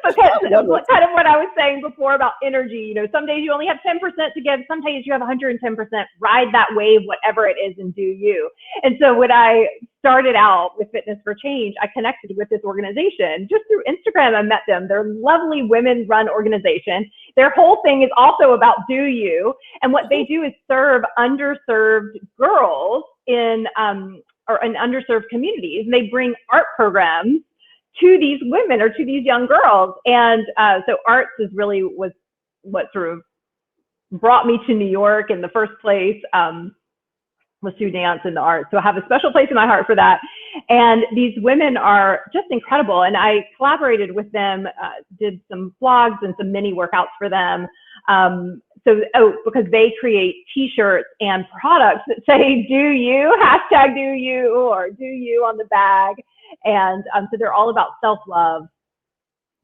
Because kind of what I was saying before about energy, some days you only have 10% to give, some days you have 110%, ride that wave, whatever it is, and do you. And so when I started out with Fitness for Change, I connected with this organization just through Instagram. I met them. They're a lovely women-run organization. Their whole thing is also about do you. And what they do is serve underserved girls in underserved communities. And they bring art programs to these women or to these young girls. And so arts is really was what sort of brought me to New York in the first place, was through dance and the arts. So I have a special place in my heart for that. And these women are just incredible. And I collaborated with them, did some vlogs and some mini workouts for them. Because they create t-shirts and products that say, do you, hashtag do you, or do you on the bag. And so they're all about self-love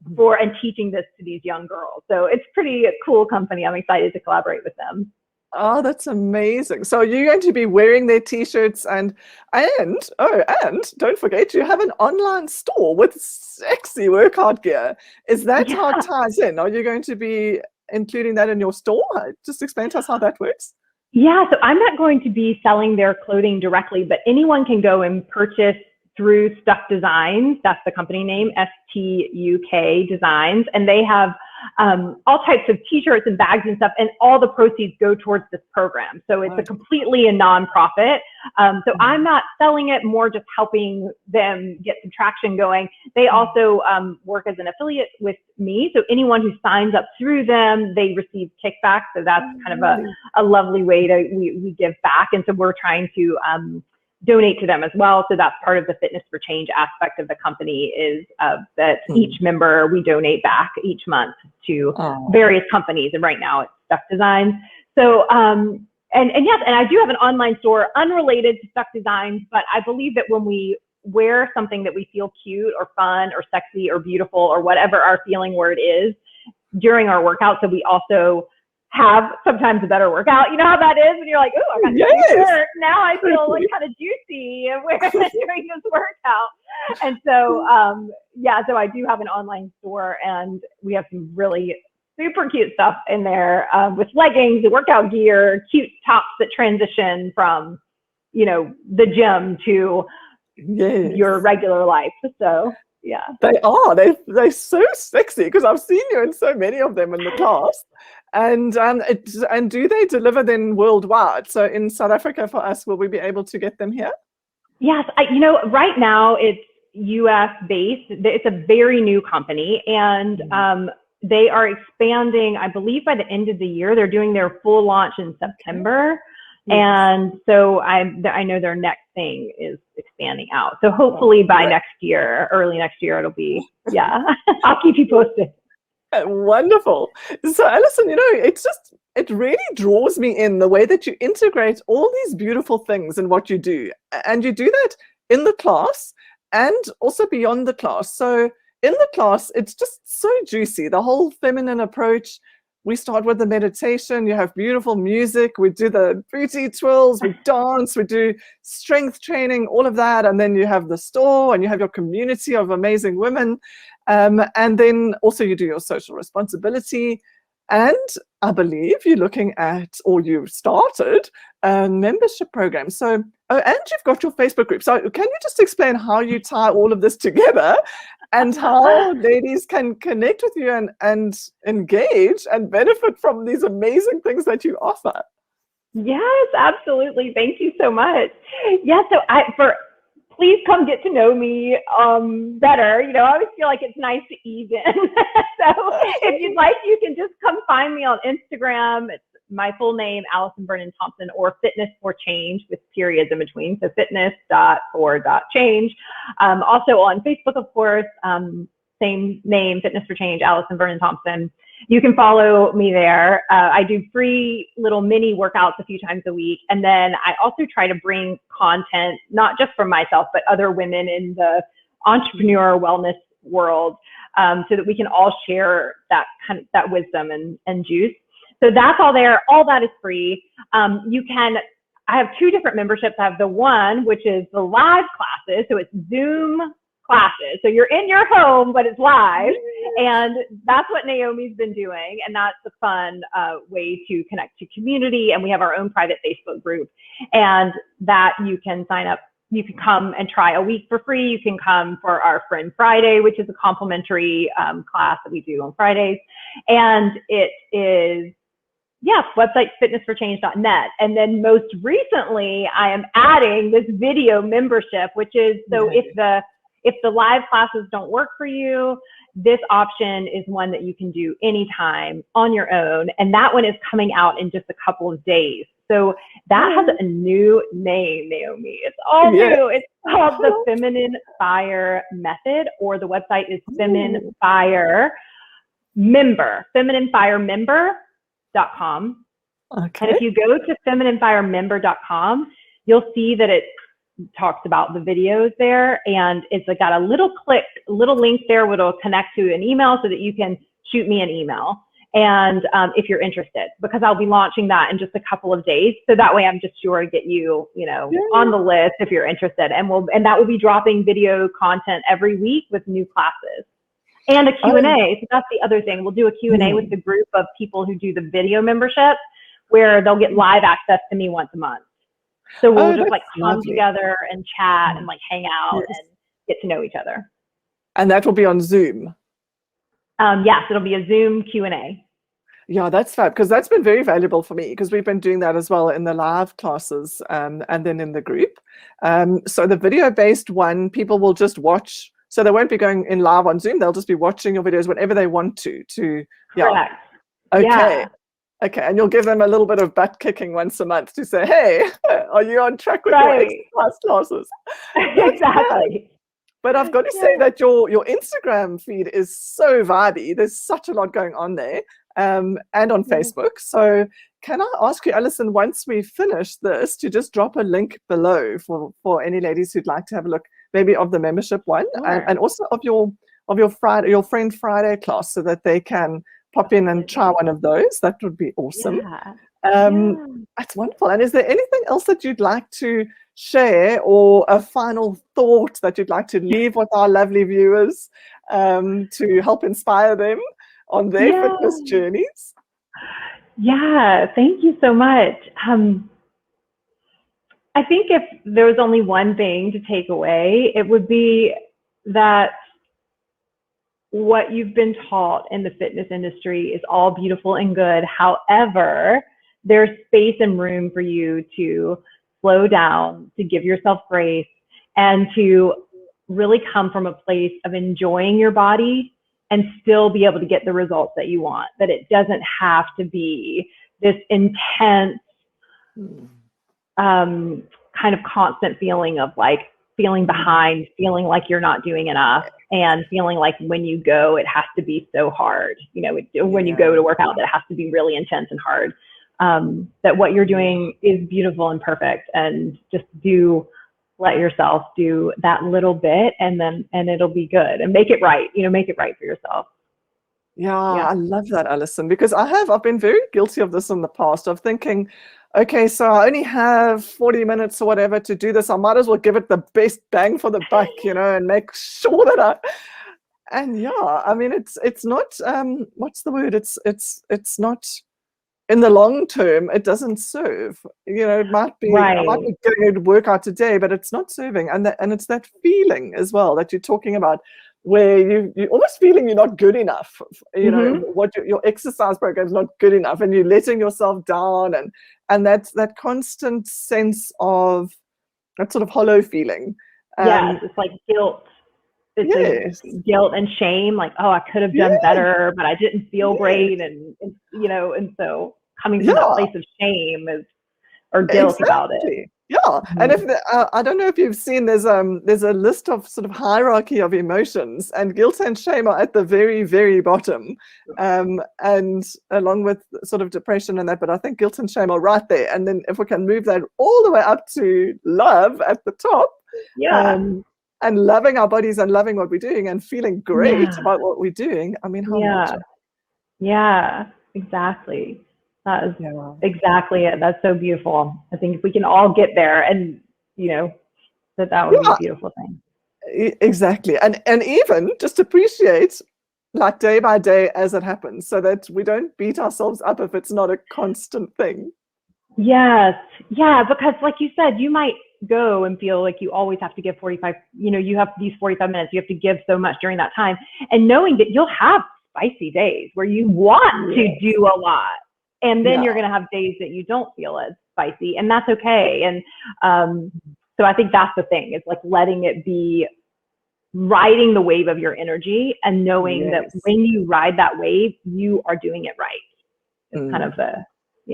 and teaching this to these young girls. So it's pretty cool company. I'm excited to collaborate with them. Oh, that's amazing. So you're going to be wearing their t-shirts and don't forget you have an online store with sexy workout gear. Is that how it Yeah. ties in? Are you going to be including that in your store? Just explain to us how that works. Yeah, so I'm not going to be selling their clothing directly, but anyone can go and purchase through Stuck Designs. That's the company name, STUK Designs. And they have all types of t-shirts and bags and stuff, and all the proceeds go towards this program. So it's a completely a nonprofit. So I'm not selling it, more just helping them get some traction going. They also work as an affiliate with me. So anyone who signs up through them, they receive kickback. So that's kind of a lovely way to, we give back. And so we're trying to donate to them as well. So that's part of the Fitness for Change aspect of the company, is that each member, we donate back each month to various companies. And right now it's Stuck Designs. So, and yes, and I do have an online store unrelated to Stuck Designs, but I believe that when we wear something that we feel cute or fun or sexy or beautiful or whatever our feeling word is during our workout, so we also have sometimes a better workout. You know how that is when you're like, oh, I got this new shirt. Now I feel like kind of juicy during this workout. And so, yeah, so I do have an online store, and we have some really super cute stuff in there with leggings, the workout gear, cute tops that transition from, you know, the gym to your regular life. So yeah. They are. They're so sexy, because I've seen you in so many of them in the class. And do they deliver then worldwide? So in South Africa for us, will we be able to get them here? Yes, you know, right now it's US based. It's a very new company, and they are expanding. I believe by the end of the year, they're doing their full launch in September. And so I know their next thing is expanding out. So hopefully by next year, early next year, it'll be, yeah, I'll keep you posted. Wonderful. So Alison, you know, it really draws me in the way that you integrate all these beautiful things in what you do. And you do that in the class and also beyond the class. So in the class, it's just so juicy, the whole feminine approach. We start with the meditation, you have beautiful music, we do the booty twirls, we dance, we do strength training, all of that. And then you have the store and you have your community of amazing women. And then also you do your social responsibility. And I believe you're looking at, or you started a membership program. So, and you've got your Facebook group. So can you just explain how you tie all of this together and how ladies can connect with you and engage and benefit from these amazing things that you offer? Yes, absolutely. Thank you so much. Yeah, so please come get to know me better. You know, I always feel like it's nice to ease in. So if you'd like, you can just come find me on Instagram. It's my full name, Alison Vernon Thompson, or Fitness for Change with periods in between. So fitness.for.change. Also on Facebook, of course, same name, Fitness for Change, Alison Vernon Thompson. You can follow me there. I do free little mini workouts a few times a week. And then I also try to bring content, not just from myself, but other women in the entrepreneur wellness world, so that we can all share that wisdom and juice. So that's all there. All that is free. I have two different memberships. I have the one, which is the live classes. So it's Zoom classes. So you're in your home, but it's live. And that's what Naomi's been doing. And that's a fun way to connect to community. And we have our own private Facebook group, and that you can sign up. You can come and try a week for free. You can come for our Friend Friday, which is a complimentary class that we do on Fridays. And it is, yes, website fitnessforchange.net. And then most recently, I am adding this video membership, which is, so if the live classes don't work for you, this option is one that you can do anytime on your own. And that one is coming out in just a couple of days. So that has a new name, Naomi. It's all new. It's called the Feminine Fire Method, or the website is Feminine Fire Member, femininefiremember.com. Okay. And if you go to femininefiremember.com, you'll see that it talks about the videos there, and it's got a little link there which will connect to an email so that you can shoot me an email. And if you're interested, because I'll be launching that in just a couple of days. So that way I'm just sure to get you, on the list if you're interested. And that will be dropping video content every week with new classes and a Q&A. So that's the other thing. We'll do a Q&A with the group of people who do the video membership, where they'll get live access to me once a month. So we'll just like come together and chat and like hang out and get to know each other. And that will be on Zoom. Yes, it'll be a Zoom Q&A. Yeah, that's fab, because that's been very valuable for me, because we've been doing that as well in the live classes and then in the group. So the video-based one, people will just watch. So they won't be going in live on Zoom. They'll just be watching your videos whenever they want to. Correct. Okay. Yeah. Okay, and you'll give them a little bit of butt kicking once a month to say, hey, are you on track with your exercise classes? Exactly. But I've got to say that your Instagram feed is so vibey. There's such a lot going on there, and on Facebook. So can I ask you, Alison, once we finish this, to just drop a link below for any ladies who'd like to have a look, maybe of the membership one, and also of your Friend Friday class, so that they can pop in and try one of those. That would be awesome. That's wonderful. And is there anything else that you'd like to share, or a final thought that you'd like to leave with our lovely viewers to help inspire them on their fitness journeys? Yeah, thank you so much. I think if there was only one thing to take away, it would be that what you've been taught in the fitness industry is all beautiful and good. However, there's space and room for you to slow down, to give yourself grace, and to really come from a place of enjoying your body and still be able to get the results that you want. That it doesn't have to be this intense, kind of constant feeling of like feeling behind, feeling like you're not doing enough, and feeling like when you go, it has to be so hard. When you go to work out, it has to be really intense and hard. That what you're doing is beautiful and perfect, and just let yourself do that little bit, and it'll be good, and make it right. Make it right for yourself. Yeah, I love that, Alison, because I've been very guilty of this in the past, of thinking, okay, so I only have 40 minutes or whatever to do this. I might as well give it the best bang for the buck, and make sure that I mean, it's not, what's the word? It's not, in the long term, it doesn't serve. It might be, I might be getting a workout today, but it's not serving. And it's that feeling as well that you're talking about, where you're almost feeling you're not good enough. What your exercise program is not good enough, and you're letting yourself down, and that's that constant sense of that sort of hollow feeling. It's like guilt. It's like guilt and shame, like, oh, I could have done better, but I didn't feel great, and so coming from that place of shame or guilt about it. Yeah, and if I don't know if you've seen, there's a list of sort of hierarchy of emotions, and guilt and shame are at the very, very bottom, and along with sort of depression and that. But I think guilt and shame are right there, and then if we can move that all the way up to love at the top, and loving our bodies and loving what we're doing and feeling great about what we're doing. I mean, how much? Yeah, exactly. That is exactly it. That's so beautiful. I think if we can all get there, and that would be a beautiful thing. Exactly. And even just appreciate, like, day by day as it happens, so that we don't beat ourselves up if it's not a constant thing. Yes. Yeah, because like you said, you might go and feel like you always have to give 45, you have these 45 minutes, you have to give so much during that time, and knowing that you'll have spicy days where you want to do a lot, and then you're going to have days that you don't feel as spicy, and that's okay. And so I think that's the thing, is like letting it be, riding the wave of your energy, and knowing that when you ride that wave, you are doing it right. It's kind of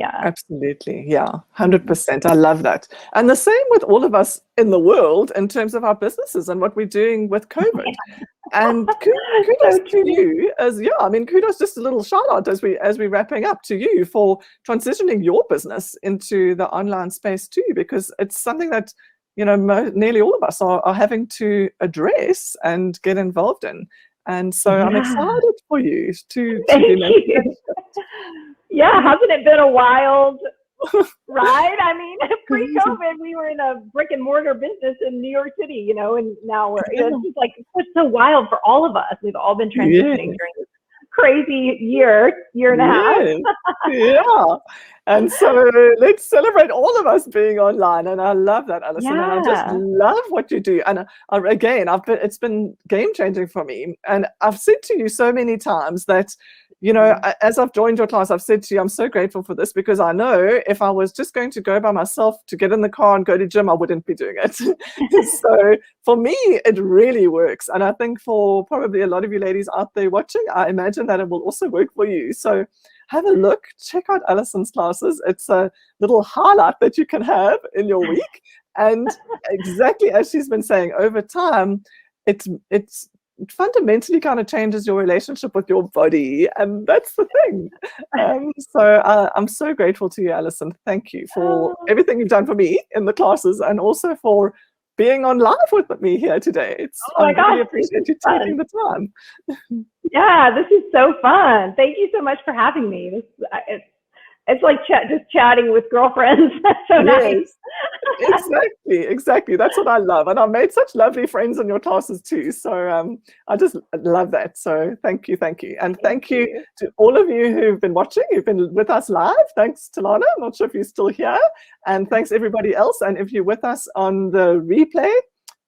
absolutely. 100%. I love that. And the same with all of us in the world, in terms of our businesses and what we're doing with COVID. And kudos to you kudos, just a little shout out as we're wrapping up, to you for transitioning your business into the online space too, because it's something that nearly all of us are having to address and get involved in. And so I'm excited for you to be Yeah, hasn't it been a wild ride? I mean, pre-COVID, we were in a brick and mortar business in New York City, you know, and now it's just like, it's so wild for all of us. We've all been transitioning during this crazy year and a half. Yeah. And so let's celebrate all of us being online. And I love that, Alison. And I just love what you do. And again, it's been game changing for me. And I've said to you so many times that, you know, as I've joined your class, I've said to you, I'm so grateful for this, because I know if I was just going to go by myself to get in the car and go to gym, I wouldn't be doing it. So for me, it really works. And I think for probably a lot of you ladies out there watching, I imagine that it will also work for you. So have a look, check out Alison's classes. It's a little highlight that you can have in your week. And exactly as she's been saying, over time, it's fundamentally kind of changes your relationship with your body, and that's the thing. So I'm so grateful to you, Alison. Thank you for everything you've done for me in the classes, and also for being on live with me here today. I really appreciate you taking the time. Yeah, this is so fun. Thank you so much for having me. It's like just chatting with girlfriends. That's so nice. Exactly. That's what I love. And I've made such lovely friends in your classes too. So I just love that. So thank you. And thank you to all of you who've been watching, who've been with us live. Thanks, Talana. I'm not sure if you're still here. And thanks everybody else. And if you're with us on the replay,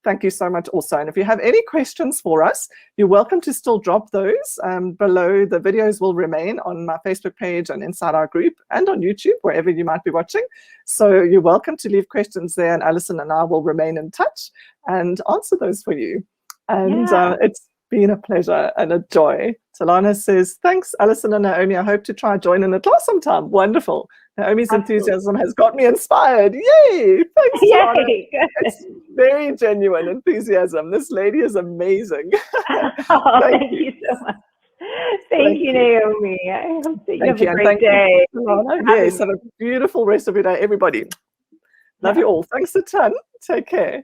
thank you so much also. And if you have any questions for us, you're welcome to still drop those below. The videos will remain on my Facebook page and inside our group and on YouTube, wherever you might be watching. So you're welcome to leave questions there, and Alison and I will remain in touch and answer those for you. And it's been a pleasure and a joy. Talana says, thanks, Alison and Naomi. I hope to try joining the class sometime. Wonderful. Naomi's enthusiasm has got me inspired. Yay! Thanks, Talana. It's very genuine enthusiasm. This lady is amazing. Thank you so much. Thank you, Naomi. I hope that you have a great day. Yes, have a beautiful rest of your day, everybody. Love you all. Thanks a ton. Take care.